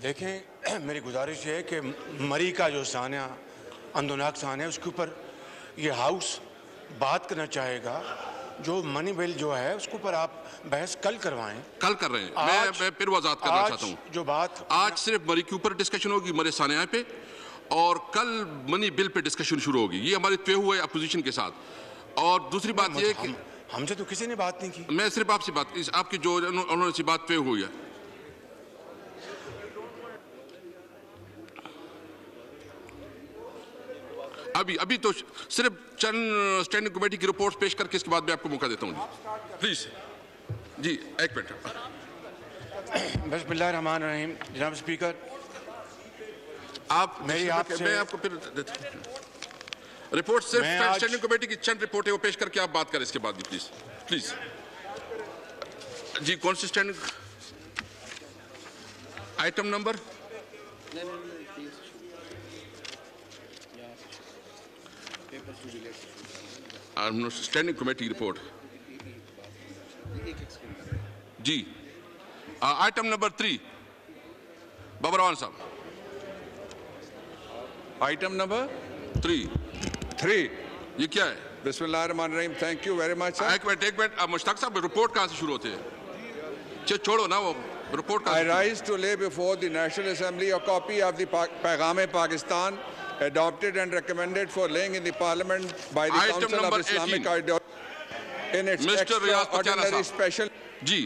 देखें, मेरी गुजारिश है कि मरी का जो सान्या अंदोनाक सान्या है उसके ऊपर ये हाउस बात करना चाहेगा। जो मनी बिल जो है उसके ऊपर आप बहस कल करवाएं। कल कर रहे हैं। मैं फिर वजाहत करना चाहता हूँ। जो बात आज सिर्फ मरी के ऊपर डिस्कशन होगी, मरे सान्या पे, और कल मनी बिल पे डिस्कशन शुरू होगी। ये हमारे तय हुए अपोजिशन के साथ। और दूसरी बात ये कि हमसे तो किसी ने बात नहीं की। मैं सिर्फ आपसे बात, आपकी जो उन्होंने सी बात तय हुई है। अभी तो सिर्फ चंद स्टैंडिंग कमेटी की रिपोर्ट पेश करके इसके बाद मैं आपको मौका देता हूँ। प्लीज जी, एक मिनट। बिस्मिल्लाहिर्रहमानिर्रहीम। जनाब स्पीकर, आप मेरी आपसे मैं आपको फिर रिपोर्ट सिर्फ स्टैंडिंग कमेटी की चंद रिपोर्ट है वो पेश करके आप बात करें इसके बाद। प्लीज प्लीज जी, कौन सी standing item number? Standing committee report जी, आइटम नंबर 3, बाबरवान साहब। आइटम नंबर 3 ये क्या है? बिस्मिल्लाहिर्रहमानिर्रहीम। Thank you very much. एक मिनट मुश्ताक साहब, रिपोर्ट कहाँ से शुरू होते हैं? छोड़ो ना वो report. I rise to lay before the National Assembly a copy of the Paigam-e-Pakistan adopted and recommended for laying in the Parliament by the Council of Islamic Ideology in its extraordinary special. जी,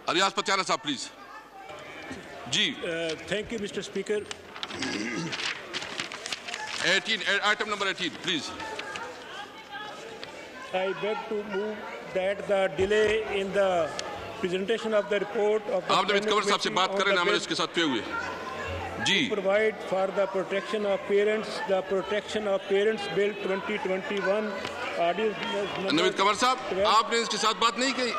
रियाज पटियाला साहब please. जी, thank you mister speaker. 18, item number 18 please. I beg to move that the delay in the presentation of the report of the आप नवीद कंवर साहब से बात करें ना, हमारे इसके साथ पे हुए जी। provide for the protection of parents, the protection of parents bill 2021 Naveed Kanwar साहब, आपने इसके साथ बात नहीं की।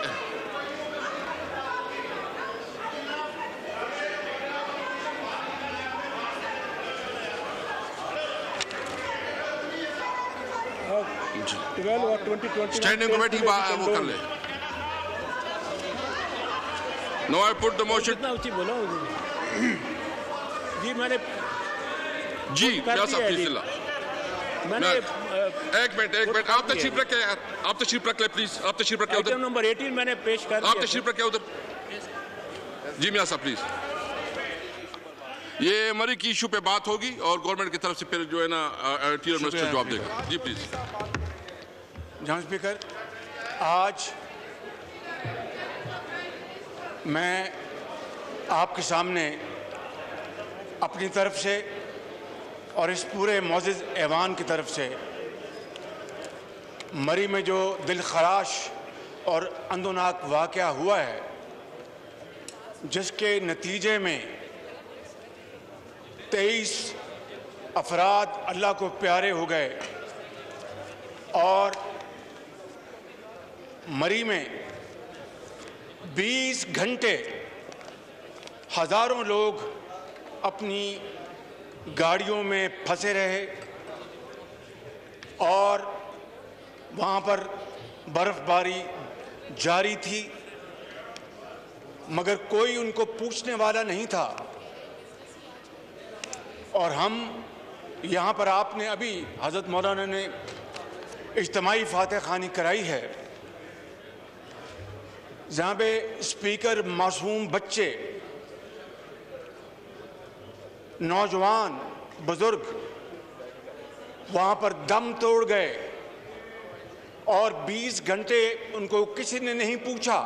स्टैंडिंग कमेटी वो कर ले। No I put the motion. कितना ऊंची बोलो जी। मैंने जी मैंने मैंने एक मिनट आप तशरीफ रखें यार, आप तशरीफ रख ले प्लीज। आप तशरीफ रखें उधर। आइटम नंबर 18 मैंने पेश कर दिया। आप तशरीफ रखें उधर। जी मियां साहब प्लीज। ये मरी की इशू पे बात होगी और गवर्नमेंट की तरफ से फिर जो है ना इंटीरियर मिनिस्टर जवाब देगा। जी प्लीज। जनाब स्पीकर, आज मैं आपके सामने अपनी तरफ से और इस पूरे मोअज़्ज़िज़ ऐवान की तरफ से मरी में जो दिलखराश और अंदोनाक वाक़या हुआ है, जिसके नतीजे में 23 अफराद अल्लाह को प्यारे हो गए और मरी में 20 घंटे हज़ारों लोग अपनी गाड़ियों में फंसे रहे और वहाँ पर बर्फ़बारी जारी थी, मगर कोई उनको पूछने वाला नहीं था। और हम यहाँ पर, आपने अभी हज़रत मौलाना ने इज्तिमाई फातिहा ख़ानी कराई है, जहाँ पे स्पीकर मासूम बच्चे, नौजवान, बुजुर्ग वहाँ पर दम तोड़ गए और 20 घंटे उनको किसी ने नहीं पूछा।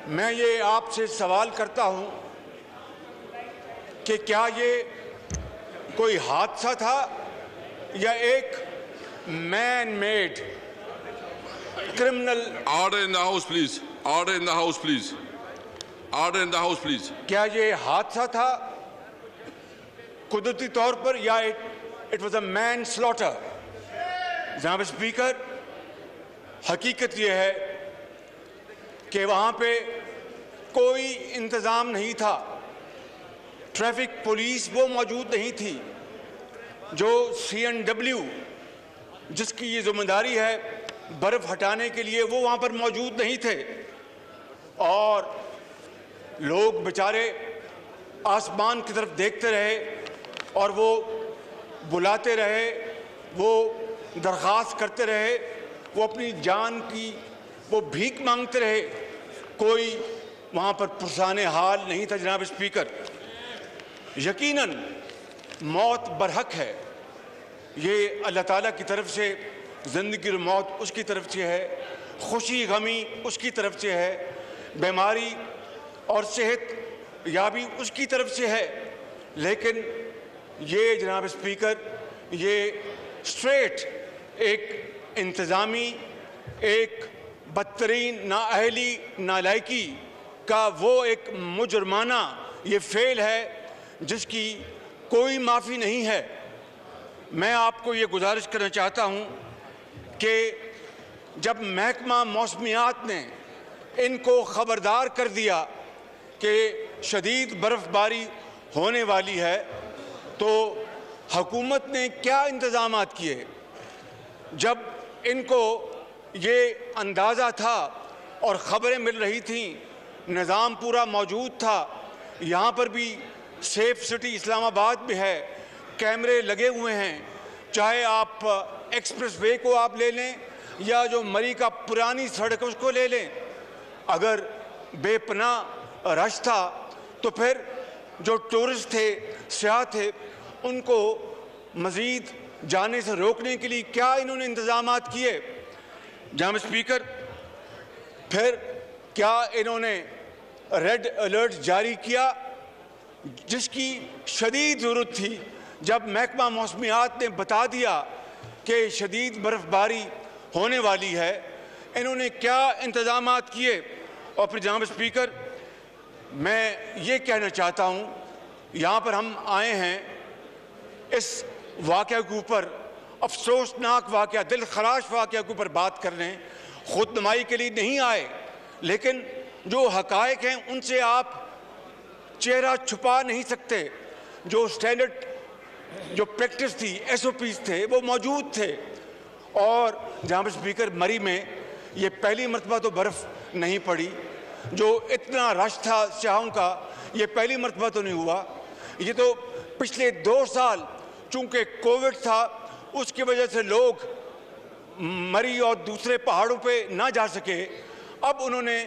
मैं ये आपसे सवाल करता हूँ कि क्या ये कोई हादसा था या एक man made criminal? Order in the house please. Order in the house please. Order in the house please. क्या ये हादसा था कुदरती तौर पर या it was a man slaughter? जनाब स्पीकर, हकीकत यह है कि वहाँ पे कोई इंतज़ाम नहीं था। ट्रैफिक पुलिस वो मौजूद नहीं थी जो CNW, जिसकी ये जिम्मेदारी है बर्फ़ हटाने के लिए, वो वहाँ पर मौजूद नहीं थे। और लोग बेचारे आसमान की तरफ देखते रहे और वो बुलाते रहे, वो दरख्वास्त करते रहे, वो अपनी जान की वो भीख मांगते रहे। कोई वहाँ पर पुरसाने हाल नहीं था। जनाब स्पीकर, यकीनन मौत बरहक है, ये अल्लाह ताला की तरफ से, ज़िंदगी और मौत उसकी तरफ से है, खुशी गमी उसकी तरफ से है, बीमारी और सेहत याबी उसकी तरफ से है। लेकिन ये जनाब स्पीकर, ये स्ट्रेट एक इंतज़ामी, एक बदतरीन नाअहली, नालायकी का वो एक मुजरमाना ये फेल है जिसकी कोई माफ़ी नहीं है। मैं आपको ये गुजारिश करना चाहता हूँ कि जब महकमा मौसमियात ने इनको ख़बरदार कर दिया कि शदीद बर्फ़बारी होने वाली है, तो हुकूमत ने क्या इंतज़ामात किए? जब इनको ये अंदाज़ा था और ख़बरें मिल रही थीं, निज़ाम पूरा मौजूद था, यहाँ पर भी सेफ सिटी इस्लामाबाद में है, कैमरे लगे हुए हैं, चाहे आप एक्सप्रेस वे को आप ले लें या जो मरी का पुरानी सड़क उसको ले लें। अगर बेपनाह रश था तो फिर जो टूरिस्ट थे, सयाह थे, उनको मज़ीद जाने से रोकने के लिए क्या इन्होंने इंतज़ामात किए? जनाब स्पीकर, फिर क्या इन्होंने रेड अलर्ट जारी किया जिसकी शदीद ज़रूरत थी? जब महकमा मौसमियात ने बता दिया कि शदीद बर्फ़बारी होने वाली है, इन्होंने क्या इंतज़ामात किए? और फिर जनाब स्पीकर, मैं ये कहना चाहता हूँ, यहाँ पर हम आए हैं इस वाक़या के ऊपर, अफसोसनाक वाक़या, दिल खराश वाक़या के ऊपर बात करने, खुद नुमाई के लिए नहीं आए। लेकिन जो हक़ाइक़ हैं उनसे आप चेहरा छुपा नहीं सकते। जो स्टैंडर्ड, जो प्रैक्टिस थी, SOPs थे, वो मौजूद थे। और जनाब स्पीकर, मरी में ये पहली मरतबा तो बर्फ़ नहीं पड़ी। जो इतना रश था स्याहों का, ये पहली मरतबा तो नहीं हुआ। ये तो पिछले 2 साल चूँकि कोविड था, उसकी वजह से लोग मरी और दूसरे पहाड़ों पे ना जा सके। अब उन्होंने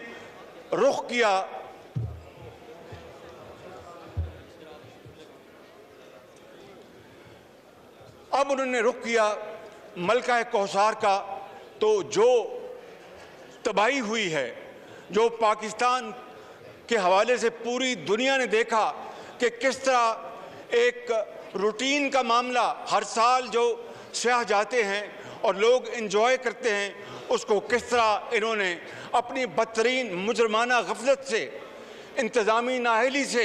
रुख किया मलका कौसार का। तो जो तबाही हुई है, जो पाकिस्तान के हवाले से पूरी दुनिया ने देखा कि किस तरह एक रूटीन का मामला, हर साल जो सयाह जाते हैं और लोग एंजॉय करते हैं, उसको किस तरह इन्होंने अपनी बदतरीन मुजरमाना गफलत से, इंतज़ामी नाअहली से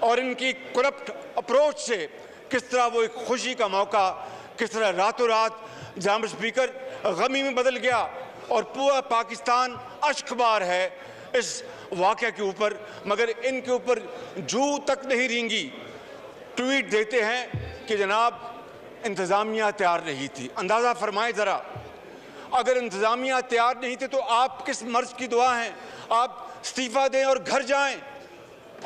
और इनकी करप्ट अप्रोच से किस तरह वो एक खुशी का मौका किस तरह रातों रात जनाब स्पीकर गमी में बदल गया। और पूरा पाकिस्तान अश्कबार है इस वाक़या के ऊपर, मगर इनके ऊपर जू तक नहीं रेंगी। ट्वीट देते हैं कि जनाब इंतज़ामिया तैयार नहीं थी। अंदाज़ा फरमाएं ज़रा, अगर इंतज़ामिया तैयार नहीं थे तो आप किस मर्ज़ की दुआ हैं? आप इस्तीफ़ा दें और घर जाएं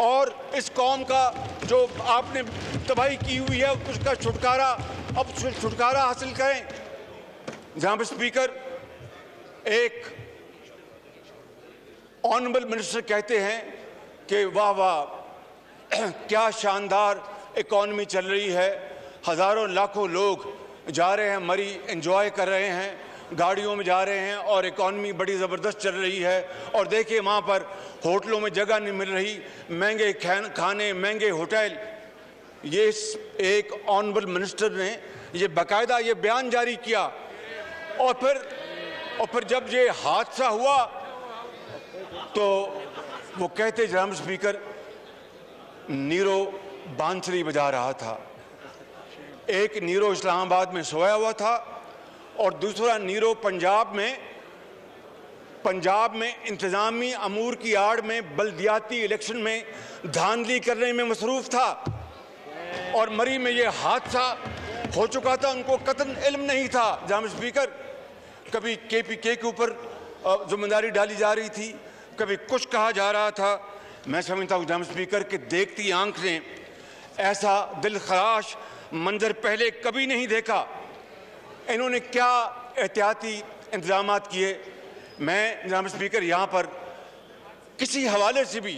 और इस कौम का जो आपने तबाही की हुई है उसका छुटकारा हासिल करें। जनाब स्पीकर, एक ऑनरेबल मिनिस्टर कहते हैं कि वाह वाह क्या शानदार इकॉनमी चल रही है, हज़ारों लाखों लोग जा रहे हैं, मरी एंजॉय कर रहे हैं, गाड़ियों में जा रहे हैं और इकॉनमी बड़ी ज़बरदस्त चल रही है। और देखिए वहाँ पर होटलों में जगह नहीं मिल रही, महंगे खाने, महंगे होटल। ये एक ऑनरेबल मिनिस्टर ने ये बाकायदा ये बयान जारी किया। और फिर जब ये हादसा हुआ तो वो कहते, जनाब स्पीकर, नीरो बांसुरी बजा रहा था। एक नीरो इस्लामाबाद में सोया हुआ था और दूसरा नीरो पंजाब में इंतज़ामी अमूर की आड़ में बल्दियाती इलेक्शन में धांधली करने में मसरूफ़ था। और मरी में ये हादसा हो चुका था, उनको कतन इल्म नहीं था। जनाब स्पीकर, कभी KPK के ऊपर जिम्मेदारी डाली जा रही थी, कभी कुछ कहा जा रहा था, मैं समझता हूँ जनाब स्पीकर कि देखती आंख ने ऐसा दिलखराश मंजर पहले कभी नहीं देखा। इन्होंने क्या एहतियाती इंतजाम किए। मैं जनाब स्पीकर यहाँ पर किसी हवाले से भी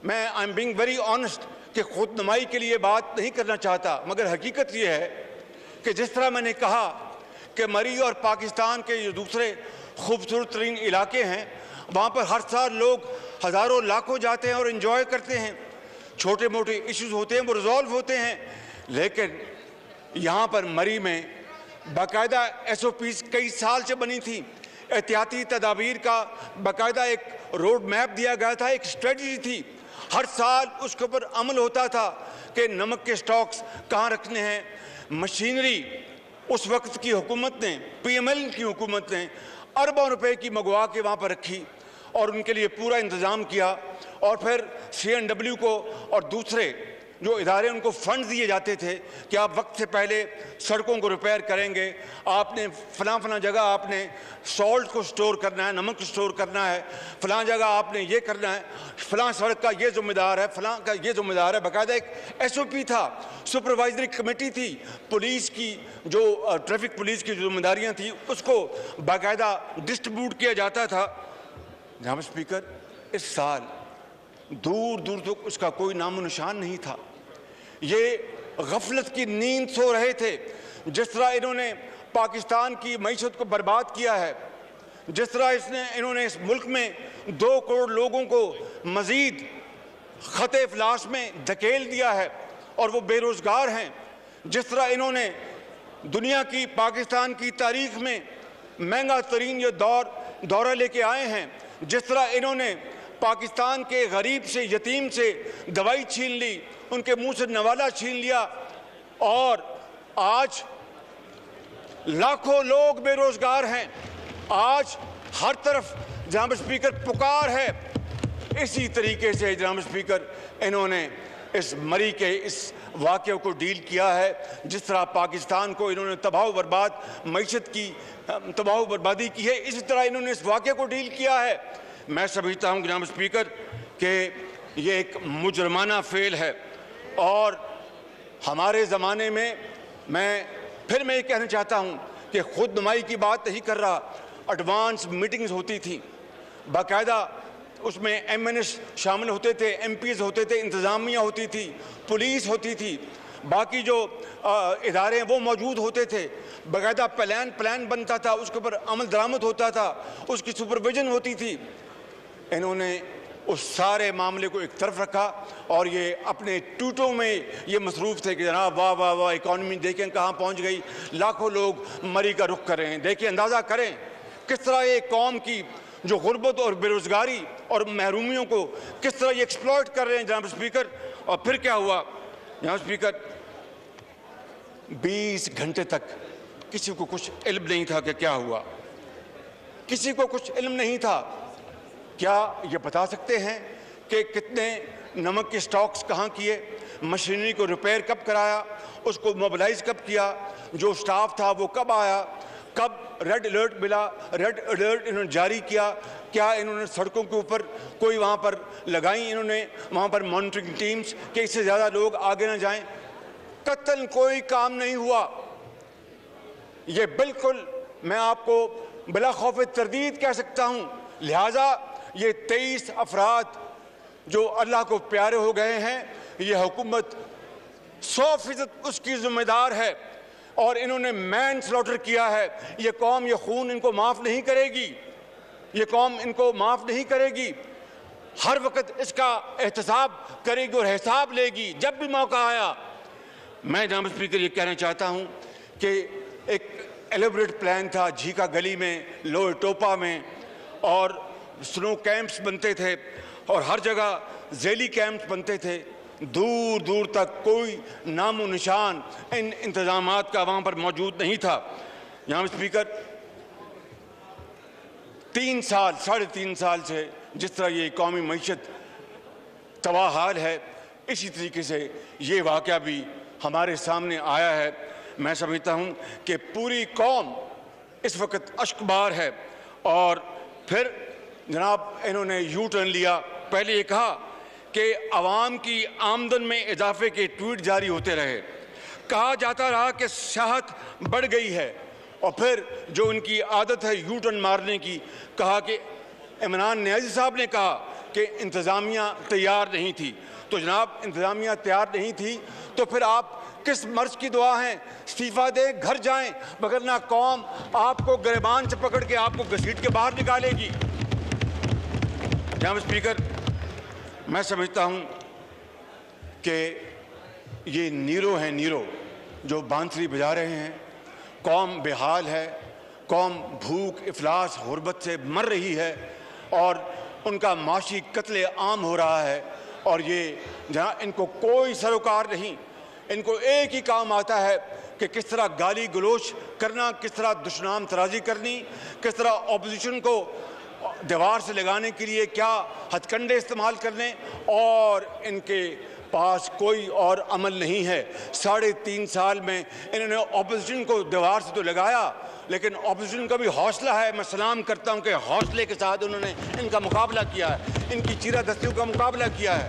I am being very honest कि खुद नुमाई के लिए बात नहीं करना चाहता, मगर हकीकत ये है कि जिस तरह मैंने कहा कि मरी और पाकिस्तान के जो दूसरे खूबसूरत तरीन इलाके हैं वहाँ पर हर साल लोग हज़ारों लाखों जाते हैं और इन्जॉय करते हैं। छोटे मोटे इश्यूज़ होते हैं वो रिजॉल्व होते हैं, लेकिन यहाँ पर मरी में बाकायदा SOPs कई साल से बनी थी। एहतियाती तदाबीर का बाकायदा एक रोड मैप दिया गया था, एक स्ट्रेटजी थी। हर साल उसके ऊपर अमल होता था कि नमक के स्टॉक्स कहाँ रखने हैं। मशीनरी उस वक्त की हुकूमत ने, PML की हुकूमत ने अरबों रुपए की मंगवा के वहाँ पर रखी और उनके लिए पूरा इंतज़ाम किया। और फिर CNW को और दूसरे जो इदारे उनको फंड दिए जाते थे कि आप वक्त से पहले सड़कों को रिपेयर करेंगे, आपने फलां जगह आपने सॉल्ट को स्टोर करना है, नमक को स्टोर करना है, फलां जगह आपने ये करना है, फलां सड़क का ये ज़िम्मेदार है, फलां का ये ज़िम्मेदार है। बाकायदा एक SOP था, सुपरवाइजरी कमेटी थी, पुलिस की जो ट्रैफिक पुलिस की जिम्मेदारियाँ थी उसको बाकायदा डिस्ट्रीब्यूट किया जाता था। जनाब स्पीकर, इस साल दूर दूर तक उसका कोई नामो निशान नहीं था। ये गफलत की नींद सो रहे थे। जिस तरह इन्होंने पाकिस्तान की मईशत को बर्बाद किया है, जिस तरह इन्होंने इस मुल्क में 2 करोड़ लोगों को मजीद खते इफलास में धकेल दिया है और वो बेरोज़गार हैं, जिस तरह इन्होंने दुनिया की पाकिस्तान की तारीख में महंगा तरीन ये दौरा लेके आए हैं, जिस तरह इन्होंने पाकिस्तान के गरीब से, यतीम से दवाई छीन ली, उनके मुंह से नवाला छीन लिया और आज लाखों लोग बेरोजगार हैं। आज हर तरफ जनाब स्पीकर पुकार है। इसी तरीके से जनाब स्पीकर इन्होंने इस मरी के इस वाक़े को डील किया है। जिस तरह पाकिस्तान को इन्होंने तबाह बर्बाद मईशत की तबाह बर्बादी की है, इसी तरह इन्होंने इस वाक़े को डील किया है। मैं समझता हूँ जनाब स्पीकर कि ये एक मुजरमाना फेल है और हमारे ज़माने में मैं ये कहना चाहता हूँ कि खुद नुमाई की बात नहीं कर रहा, एडवांस मीटिंग्स होती थी, बाकायदा उसमें MNS शामिल होते थे, MPs होते थे, इंतज़ामिया होती थी, पुलिस होती थी, बाकी जो इदारे हैं वो मौजूद होते थे, बाकायदा प्लान बनता था, उसके ऊपर अमल दरामद होता था, उसकी सुपरविजन होती थी। इन्होंने उस सारे मामले को एक तरफ रखा और ये अपने टूटों में ये मसरूफ़ थे कि जनाब वाह वाह वाह, इकॉनमी देखें कहाँ पहुँच गई, लाखों लोग मरी का रुख कर रहे हैं। देखिए, अंदाज़ा करें किस तरह ये कौम की जो गुर्बत और बेरोज़गारी और महरूमियों को किस तरह ये एक्सप्लॉइट कर रहे हैं जनाब स्पीकर। और फिर क्या हुआ जनाब स्पीकर, 20 घंटे तक किसी को कुछ इल्म नहीं था कि क्या हुआ, किसी को कुछ इल्म नहीं था। क्या ये बता सकते हैं कि कितने नमक के स्टॉक्स कहाँ किए, मशीनरी को रिपेयर कब कराया, उसको मोबिलाइज कब किया, जो स्टाफ था वो कब आया, कब रेड अलर्ट मिला, रेड अलर्ट इन्होंने जारी किया, क्या इन्होंने सड़कों के ऊपर कोई वहाँ पर लगाई, इन्होंने वहाँ पर मॉनिटरिंग टीम्स कि इससे ज़्यादा लोग आगे ना जाएं। कतल कोई काम नहीं हुआ। ये बिल्कुल मैं आपको बिला खौफ तरदीद कह सकता हूँ। लिहाजा ये 23 अफराद जो अल्लाह को प्यारे हो गए हैं, ये हुकूमत 100% उसकी जिम्मेदार है और इन्होंने मैन स्लॉटर किया है। ये कौम ये खून इनको माफ़ नहीं करेगी, ये कौम इनको माफ़ नहीं करेगी। हर वक्त इसका एहतसाब करेगी और हिसाब लेगी जब भी मौका आया। मैं जनाब स्पीकर ये कहना चाहता हूँ कि एक एलेबरेट प्लान था झीका गली में, लोअर टोपा में, और स्नो कैंप्स बनते थे और हर जगह झेली कैंप्स बनते थे। दूर दूर तक कोई नामो निशान इन इंतजामात का वहाँ पर मौजूद नहीं था। जनाब स्पीकर, 3 साल 3.5 साल से जिस तरह ये कौमी मईशत तबाह हाल है, इसी तरीके से ये वाक़या भी हमारे सामने आया है। मैं समझता हूँ कि पूरी कौम इस वक्त अश्कबार है। और फिर जनाब इन्होंने यू टर्न लिया। पहले ये कहा कि अवाम की आमदन में इजाफे के ट्वीट जारी होते रहे। कहा जाता रहा कि सियाहत बढ़ गई है, और फिर जो उनकी आदत है यू टर्न मारने की, कहा कि इमरान नियाज़ी साहब ने कहा कि इंतज़ामिया तैयार नहीं थी। तो जनाब, इंतज़ामिया तैयार नहीं थी तो फिर आप किस मर्ज की दुआ हैं? इस्तीफ़ा दें, घर जाएं, वगरना कौम आपको गिरबान से पकड़ के आपको घसीट के बाहर निकालेगी। जनाब स्पीकर, मैं समझता हूं कि ये नीरो हैं, नीरो जो बांसुरी बजा रहे हैं। कौम बेहाल है, कौम भूख, इफलास, गुर्बत से मर रही है और उनका माशी कत्ले आम हो रहा है। और ये जहाँ इनको कोई सरोकार नहीं, इनको एक ही काम आता है कि किस तरह गाली गलोच करना, किस तरह दुश्मनाम तराजी करनी, किस तरह ऑपोजिशन को दीवार से लगाने के लिए क्या हथकंडे इस्तेमाल करने, और इनके पास कोई और अमल नहीं है। 3.5 साल में इन्होंने ऑपोजिशन को दीवार से तो लगाया, लेकिन ऑपोजिशन का भी हौसला है। मैं सलाम करता हूं कि हौसले के साथ उन्होंने इनका मुकाबला किया है, इनकी चीरादस्तियों का मुकाबला किया है।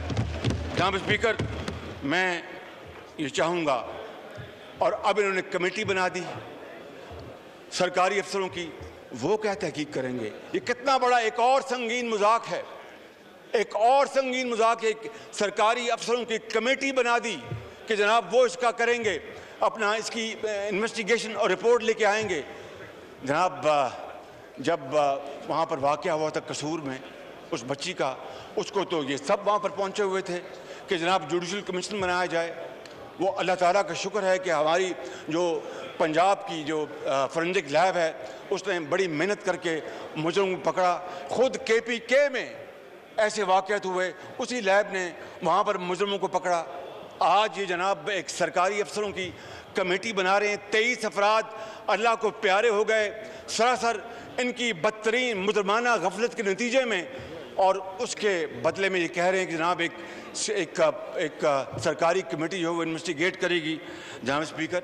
जनाब स्पीकर, मैं ये चाहूँगा, और अब इन्होंने कमेटी बना दी सरकारी अफसरों की, वो क्या तहकीक करेंगे? ये कितना बड़ा एक और संगीन मजाक है, एक और संगीन मजाक। एक सरकारी अफसरों की कमेटी बना दी कि जनाब वो इसका करेंगे, अपना इसकी इन्वेस्टिगेशन और रिपोर्ट लेके आएंगे। जनाब, जब वहाँ पर वाक़या हुआ था कसूर में उस बच्ची का, उसको तो ये सब वहाँ पर पहुँचे हुए थे कि जनाब जुडिशल कमीशन बनाया जाए। वो अल्लाह ताला का शुक्र है कि हमारी जो पंजाब की जो फोरेंसिक लैब है उसने बड़ी मेहनत करके मुजरिम को पकड़ा। खुद KPK में ऐसे वाक़यात हुए, उसी लैब ने वहाँ पर मुजरिमों को पकड़ा। आज ये जनाब एक सरकारी अफसरों की कमेटी बना रहे हैं। 23 अफराद अल्लाह को प्यारे हो गए सरासर इनकी बदतरीन मुजरमाना गफलत के नतीजे में, और उसके बदले में ये कह रहे हैं कि जनाब एक सरकारी कमेटी जो वो इन्वेस्टिगेट करेगी। जनाब स्पीकर,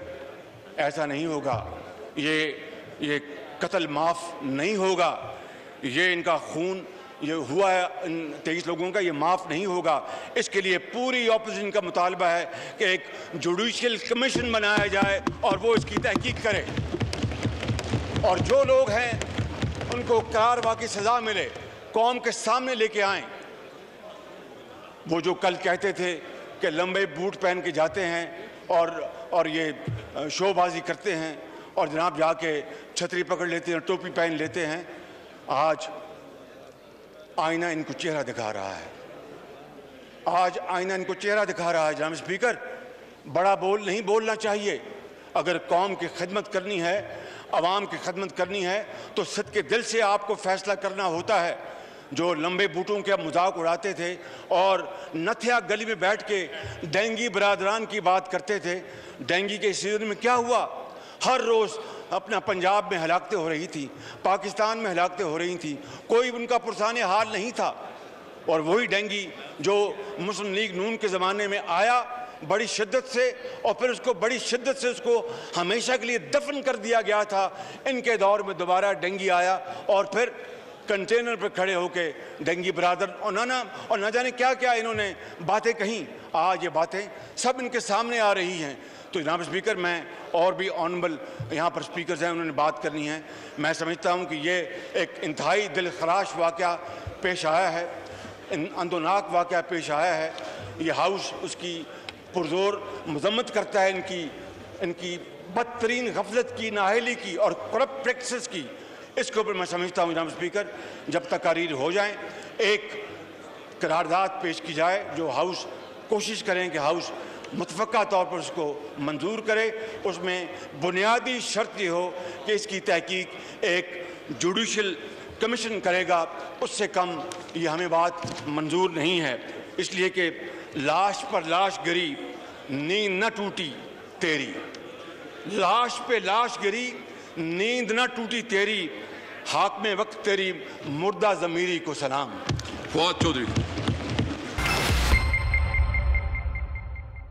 ऐसा नहीं होगा। ये कत्ल माफ़ नहीं होगा। ये इनका खून ये हुआ है इन 23 लोगों का, ये माफ़ नहीं होगा। इसके लिए पूरी ऑपोजिशन का मुतालबा है कि एक जुडिशियल कमीशन बनाया जाए और वो इसकी तहकीक करे, और जो लोग हैं उनको करारवा की सज़ा मिले, कौम के सामने लेके आएँ। वो जो कल कहते थे कि लंबे बूट पहन के जाते हैं और ये शोबाजी करते हैं और जनाब जाके छतरी पकड़ लेते हैं, टोपी पहन लेते हैं, आज आईना इनको चेहरा दिखा रहा है। आज आईना इनको चेहरा दिखा रहा है। जनाब स्पीकर, बड़ा बोल नहीं बोलना चाहिए। अगर कौम की खिदमत करनी है, अवाम की खिदमत करनी है, तो सच्चे दिल से आपको फैसला करना होता है। जो लंबे बूटों के मजाक उड़ाते थे और नथिया गली में बैठ के डेंगी बरादरान की बात करते थे, डेंगी के सीजन में क्या हुआ? हर रोज़ अपना पंजाब में हलाकतें हो रही थी, पाकिस्तान में हलाकतें हो रही थी, कोई उनका पुरसाने हाल नहीं था। और वही डेंगी जो मुस्लिम लीग नून के ज़माने में आया बड़ी शिद्दत से, और फिर उसको बड़ी शिद्दत से उसको हमेशा के लिए दफन कर दिया गया था। इनके दौर में दोबारा डेंगी आया और फिर कंटेनर पर खड़े होके डेंगी बरादर और ना जाने क्या क्या इन्होंने बातें कहीं। आज ये बातें सब इनके सामने आ रही हैं। तो जनाब स्पीकर, मैं और भी ऑनरेबल यहाँ पर स्पीकर्स हैं, उन्होंने बात करनी है। मैं समझता हूँ कि ये एक इंतहाई दिल खराश वाक़या पेश आया है, अंदोनाक वाक़या पेश आया है। ये हाउस उसकी पुरजोर मजम्मत करता है इनकी बदतरीन गफलत की, नाअहली की और करप्ट प्रैक्टिसेस की। इसके ऊपर मैं समझता हूँ जनाब स्पीकर, जब तकारीर हो जाए, एक करारदाद पेश की जाए, जो हाउस कोशिश करें कि हाउस मुतफ़क्का तौर पर उसको मंजूर करे। उसमें बुनियादी शर्त ये हो कि इसकी तहकीक एक जुडिशल कमीशन करेगा, उससे कम ये हमें बात मंजूर नहीं है। इसलिए कि लाश पर लाश गिरी, नींद न टूटी तेरी, लाश पे लाश गिरी, नींद न टूटी तेरी, हाक में वक्त तेरी मुर्दा ज़मीरी को सलाम। फवाद चौधरी।